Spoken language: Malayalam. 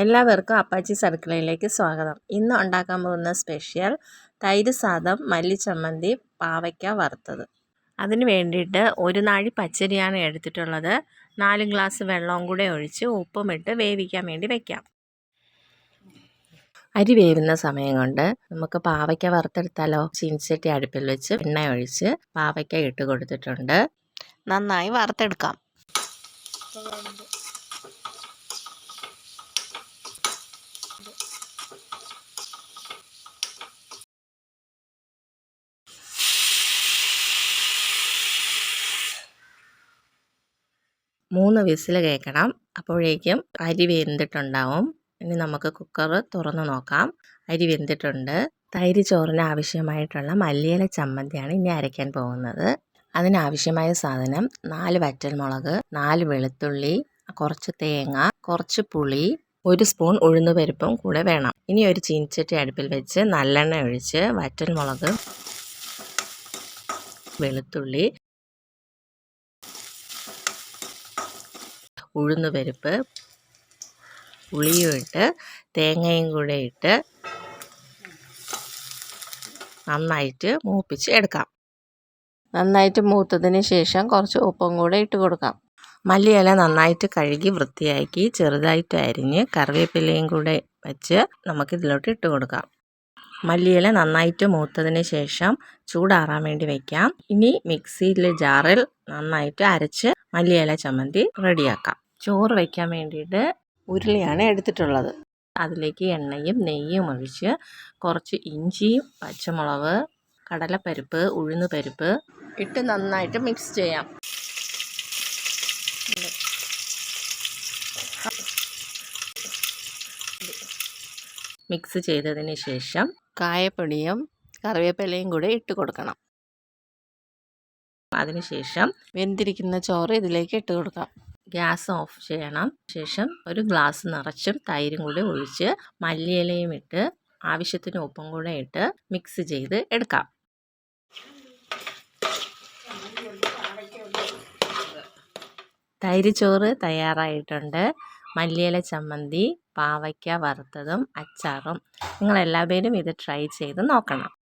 എല്ലാവർക്കും അപ്പാച്ചി അടുക്കളയിലേക്ക് സ്വാഗതം. ഇന്ന് ഉണ്ടാക്കാൻ പോകുന്ന സ്പെഷ്യൽ തൈര് സാദം, മല്ലിച്ചമ്മന്തി, പാവയ്ക്ക വറുത്തത്. അതിന് വേണ്ടിയിട്ട് ഒരു നാഴി പച്ചരിയാണ് എടുത്തിട്ടുള്ളത്. 4 ഗ്ലാസ് വെള്ളവും കൂടെ ഒഴിച്ച് ഉപ്പുമിട്ട് വേവിക്കാൻ വേണ്ടി വയ്ക്കാം. അരി വേവുന്ന സമയം കൊണ്ട് നമുക്ക് പാവയ്ക്ക വറുത്തെടുത്താലോ. ചീനിച്ചട്ടി അടുപ്പിൽ വെച്ച് എണ്ണ ഒഴിച്ച് പാവയ്ക്ക ഇട്ട് കൊടുത്തിട്ടുണ്ട്. നന്നായി വറുത്തെടുക്കാം. മൂന്ന് വിസിൽ കേൾക്കണം. അപ്പോഴേക്കും അരി വെന്തിട്ടുണ്ടാവും. ഇനി നമുക്ക് കുക്കർ തുറന്ന് നോക്കാം. അരി വെന്തിട്ടുണ്ട്. തൈര് ചോറിന് ആവശ്യമായിട്ടുള്ള മല്ലിയില ചമ്മന്തിയാണ് ഇനി അരയ്ക്കാൻ പോകുന്നത്. അതിനാവശ്യമായ സാധനം 4 വറ്റൽമുളക്, 4 വെളുത്തുള്ളി, കുറച്ച് തേങ്ങ, കുറച്ച് പുളി, 1 സ്പൂൺ ഉഴുന്നുപരിപ്പും കൂടെ വേണം. ഇനി ഒരു ചീനിച്ചട്ടി അടുപ്പിൽ വെച്ച് നല്ലെണ്ണ ഒഴിച്ച് വറ്റൽമുളക്, വെളുത്തുള്ളി, ഉഴുന്നുപരിപ്പ്, പുളിയും ഇട്ട് തേങ്ങയും കൂടെ ഇട്ട് നന്നായിട്ട് മൂപ്പിച്ച് എടുക്കാം. നന്നായിട്ട് മൂത്തതിന് ശേഷം കുറച്ച് ഉപ്പും കൂടെ ഇട്ട് കൊടുക്കാം. മല്ലിയില നന്നായിട്ട് കഴുകി വൃത്തിയാക്കി ചെറുതായിട്ട് അരിഞ്ഞ് കറിവേപ്പിലയും കൂടെ വെച്ച് നമുക്കിതിലോട്ട് ഇട്ട് കൊടുക്കാം. മല്ലിയില നന്നായിട്ട് മൂത്തതിന് ശേഷം ചൂടാറാൻ വേണ്ടി വയ്ക്കാം. ഇനി മിക്സിയിലെ ജാറിൽ നന്നായിട്ട് അരച്ച് മല്ലിയില ചമ്മന്തി റെഡിയാക്കാം. ചോറ് വയ്ക്കാൻ വേണ്ടിയിട്ട് ഉരുളിയാണ് എടുത്തിട്ടുള്ളത്. അതിലേക്ക് എണ്ണയും നെയ്യും ഒഴിച്ച് കുറച്ച് ഇഞ്ചിയും പച്ചമുളക്, കടലപ്പരിപ്പ്, ഉഴുന്നുപരിപ്പ് ഇട്ട് നന്നായിട്ട് മിക്സ് ചെയ്യാം. മിക്സ് ചെയ്തതിന് ശേഷം കായപ്പൊടിയും കറിവേപ്പിലയും കൂടെ ഇട്ട് കൊടുക്കണം. അതിനുശേഷം വെന്തിരിക്കുന്ന ചോറ് ഇതിലേക്ക് ഇട്ട് കൊടുക്കാം. ഗ്യാസ് ഓഫ് ചെയ്യണം. ശേഷം ഒരു ഗ്ലാസ് നിറച്ചും തൈരും കൂടി ഒഴിച്ച് മല്ലിയിലയും ഇട്ട് ആവശ്യത്തിന് ഉപ്പും കൂടെ ഇട്ട് മിക്സ് ചെയ്ത് എടുക്കാം. തൈര് ചോറ് തയ്യാറായിട്ടുണ്ട്. മല്ലിയില ചമ്മന്തി, പാവയ്ക്ക വറുത്തതും അച്ചാറും. നിങ്ങളെല്ലാവരും ഇത് ട്രൈ ചെയ്ത് നോക്കണം.